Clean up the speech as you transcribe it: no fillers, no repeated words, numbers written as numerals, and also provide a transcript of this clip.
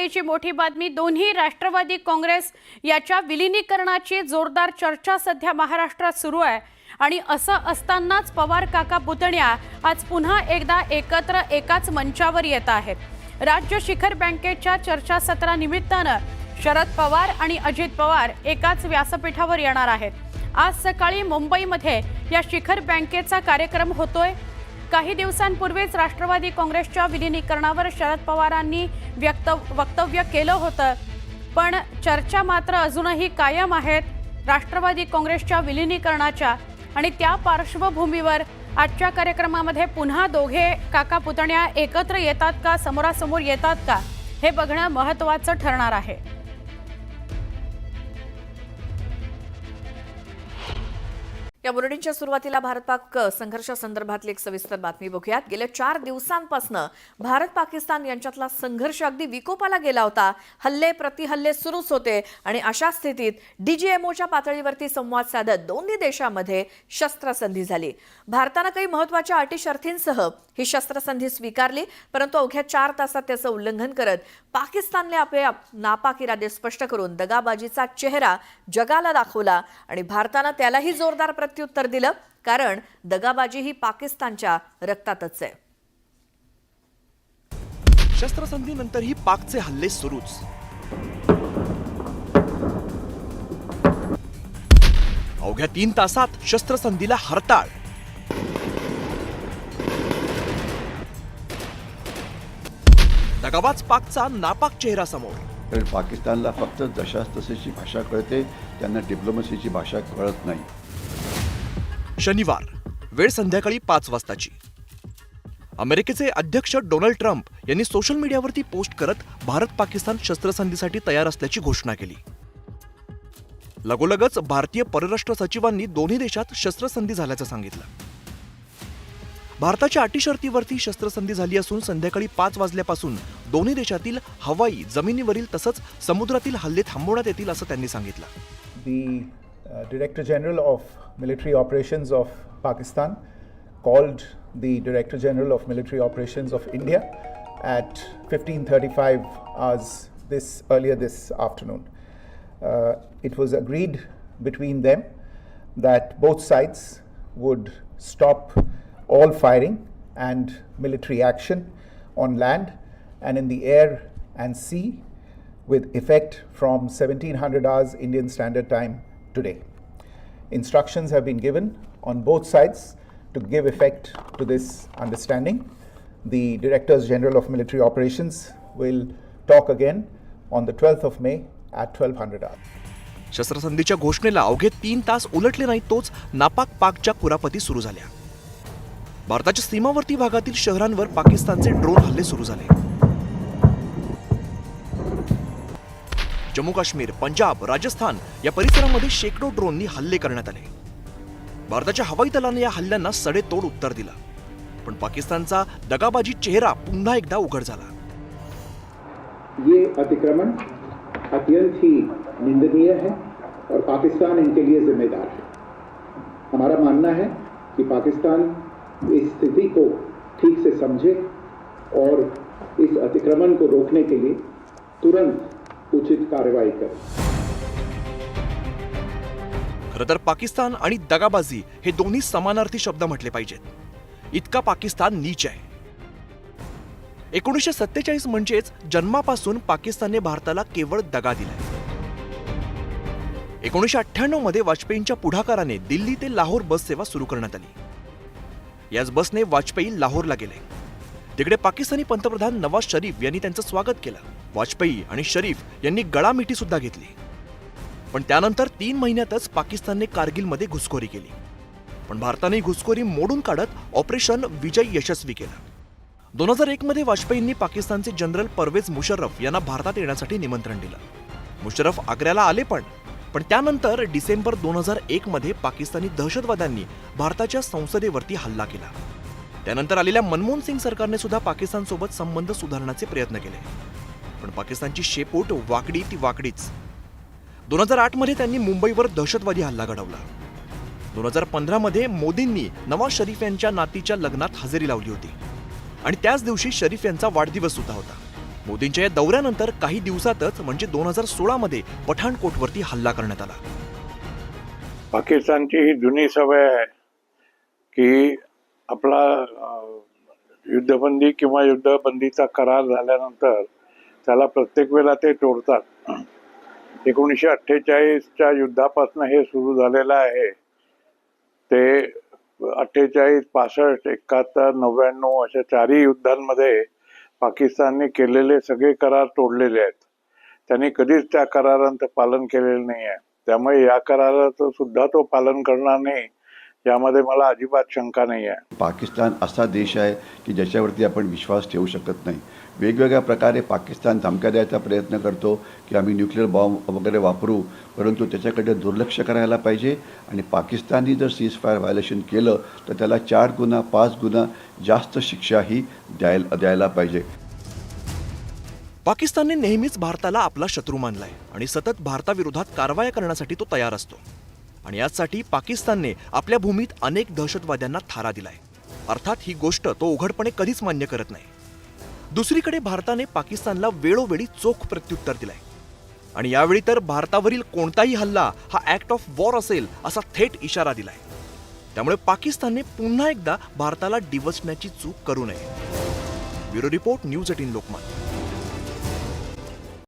घडामोडीची मोठी बातमी, दोन्ही राष्ट्रवादी काँग्रेस याच्या विलीनीकरणाची जोरदार चर्चा सध्या महाराष्ट्रात सुरू आहे। आणि असं असतानाच पवार काका पुतण्या आज पुन्हा एकदा एकत्र एकाच मंचावर येत आहेत। राज्य शिखर बँकेच्या चर्चासत्रानिमित्तानं शरद पवार आणि अजित पवार एकाच व्यासपीठावर येणार आहेत। आज सकाळी मुंबईमध्ये या शिखर बँकेचा कार्यक्रम होतोय। काही दिवसांपूर्वीच राष्ट्रवादी काँग्रेसच्या विलीनीकरणावर शरद पवारांनी वक्तव्य केलं होतं, पण चर्चा मात्र अजूनही कायम आहेत राष्ट्रवादी काँग्रेसच्या विलीनीकरणाच्या। आणि त्या पार्श्वभूमीवर आजच्या कार्यक्रमामध्ये पुन्हा दोघे काका पुतण्या एकत्र येतात का, समोरासमोर येतात का, हे बघणं महत्त्वाचं ठरणार आहे। या बुलेटिनच्या सुरुवातीला भारत-पाक संघर्षासंदर्भातली एक सविस्तर बातमी बघूयात। गेल्या 4 दिवसांपासून भारत-पाकिस्तान यांच्यातला संघर्ष अगदी विकोपाला गेला होता। हल्ले प्रतिहल्ले सुरूच होते आणि अशा स्थितीत डीजीएमओच्या पातळीवरती संवाद साधत दोन्ही देशांमध्ये शस्त्रसंधी झाली। भारताने काही महत्त्वाच्या अटी शर्थींसह ही शस्त्रसंधी स्वीकारली, परंतु अवघ्या 4 तासात त्याचं उल्लंघन करत पाकिस्तानने आपले नापाक इरादे स्पष्ट करून दगाबाजीचा चेहरा जगाला दाखवला आणि भारताने त्यालाही जोरदार प्रत्युत्तर दिलं, कारण दगाबाजी ही पाकिस्तानच्या रक्तातच आहे। शस्त्रसंधीनंतरही पाकचे हल्ले सुरूच। अवघ्या 3 तासात शस्त्रसंधीला हरताळ। दगाबाज पाकचा नापाक चेहरा समोर। तर पाकिस्तानला फक्त जशास तशीची भाषा कळते, त्यांना डिप्लोमसीची भाषा कळत नाही। शनिवार, वेळ संध्याकाळी 5 वाजताची। अमेरिकेचे अध्यक्ष डोनाल्ड ट्रम्प यांनी सोशल मीडियावरती पोस्ट करत भारत-पाकिस्तान शस्त्रसंधीसाठी तयार असल्याची घोषणा केली। लगोलगच भारतीय परराष्ट्र सचिवांनी दोन्ही देशात शस्त्रसंधी झाल्याचं सांगितलं। भारताच्या अटी शर्तीवरती शस्त्रसंधी झाली असून संध्याकाळी 5 वाजल्यापासून दोन्ही देशातील हवाई, जमिनीवरील तसंच समुद्रातील हल्ले थांबवण्यात येतील असं त्यांनी सांगितलं। Director General of Military Operations of Pakistan called the Director General of Military Operations of India at 15:35 hours earlier this afternoon. It was agreed between them that both sides would stop all firing and military action on land and in the air and sea with effect from 1700 hours Indian Standard Time today. Instructions have been given on both sides to give effect to this understanding. The Directors General of Military Operations will talk again on the 12th of May at 1200 hours. शस्त्रसंधीच्या घोषणेला अवघे 3 तास उलटले नाही तोच नापाक पाकच्या कुरापती सुरू झाल्या। भारताच्या सीमावर्ती भागातील शहरांवर पाकिस्तानचे ड्रोन हल्ले सुरू झाले। जम्मू काश्मीर, पंजाब, राजस्थान या परिसरामध्ये शेकडो ड्रोननी हल्ले करण्यात आले। भारताच्या हवाई दलाने या हल्ल्यांना सडेतोड उत्तर दिलं, पण पाकिस्तानचा दगाबाजी चेहरा पुन्हा एकदा उघड झाला। ये अतिक्रमण अत्यंत ही निंदनीय है और पाकिस्तान इनके लिए जिम्मेदार है। हमारा मानना है कि पाकिस्तान इस स्थिति को ठीक से समझे और इस अतिक्रमण को रोकने के लिए तुरंत उचित कार्यवाही करे। खरं तर पाकिस्तान आणि दगाबाजी हे दोन्ही समानार्थी शब्द म्हटले पाहिजेत। इतका पाकिस्तान नीच आहे। 1947 म्हणजेच जन्मापासून पाकिस्तानने भारताला केवळ दगा दिलाय। 1998 मध्ये वाजपेयींच्या पुढाकाराने दिल्ली ते लाहोर बस सेवा सुरू करण्यात आली। याच बसने वाजपेयी लाहोरला गेले। तिकडे पाकिस्तानी पंतप्रधान नवाज शरीफ यांनी त्यांचं स्वागत केलं। वाजपेयी आणि शरीफ यांनी गळामिठी सुद्धा घेतली। पण त्यानंतर 3 महिन्यातच पाकिस्तानने कारगिलमध्ये घुसखोरी केली, पण भारताने घुसखोरी मोडून काढत ऑपरेशन विजय यशस्वी केलं। 2001 मध्ये वाजपेयींनी पाकिस्तानचे जनरल परवेज मुशर्रफ यांना भारतात येण्यासाठी निमंत्रण दिलं। मुशर्रफ आग्र्याला आले पण त्यानंतर डिसेंबर 2001 मध्ये पाकिस्तानी दहशतवाद्यांनी भारताच्या संसदेवरती हल्ला केला। त्यानंतर आलेल्या मनमोहन सिंग सरकारने सुद्धा पाकिस्तानसोबत संबंध सुधारण्याचे प्रयत्न केले, पण पाकिस्तानची शेपूट वाकडी ती वाकडीच। 2008 मध्ये त्यांनी मुंबईवर दहशतवादी हल्ला घडवला। 2015 मध्ये मोदींनी नवाज शरीफ यांच्या नातीच्या लग्नात हजेरी लावली होती आणि त्याच दिवशी शरीफ यांचा वाढदिवस सुद्धा होता। मोदींच्या या दौऱ्यानंतर काही दिवसातच म्हणजे 2016 मध्ये पठाणकोटवरती हल्ला करण्यात आला. पाकिस्तानची ही जुनी सवय आहे की आपला युद्धबंदी किंवा युद्धबंदीचा करार झाल्यानंतर त्याला प्रत्येक वेळेला ते तोडतात. 1948च्या युद्धापासून हे सुरू झालेलं आहे. ते 48, 65, 71, 99 अशा चारही युद्धांमध्ये पाकिस्तानने केलेले सगळे करार तोडलेले आहेत. त्यांनी कधीच त्या करारांचं पालन केलेलं नाही आहे. त्यामुळे या कराराचं सुद्धा तो पालन करणार नाही यामध्ये मला अजिबात शंका नाही आहे. पाकिस्तान असा देश आहे की ज्याच्यावरती आपण विश्वास ठेवू शकत नाही. वेगवेगळ्या प्रकारे पाकिस्तान धमक्या द्यायचा प्रयत्न करतो की आम्ही न्यूक्लिअर बॉम्ब वगैरे वापरू, परंतु त्याच्याकडे दुर्लक्ष करायला पाहिजे. आणि पाकिस्तानने जर सीज फायर व्हायोलेशन केलं तर त्याला 4 गुणा 5 गुणा जास्त शिक्षा ही द्यायला पाहिजे. पाकिस्तानने नेहमीच भारताला आपला शत्रू मानलाय आणि सतत भारताविरोधात कारवाया करण्यासाठी तो तयार असतो. आणि यासाठी पाकिस्तानने आपल्या भूमीत अनेक दहशतवाद्यांना थारा दिलाय. अर्थात ही गोष्ट तो उघडपणे कधीच मान्य करत नाही. दुसरीकडे भारताने पाकिस्तानला वेळोवेळी चोख प्रत्युत्तर दिलाय आणि यावेळी तर भारतावरील कोणताही हल्ला हा ऍक्ट ऑफ वॉर असेल असा थेट इशारा दिलाय. त्यामुळे पाकिस्तानने पुन्हा एकदा भारताला डिवचण्याची चूक करू नये. Bureau report, news 18 Lokmat.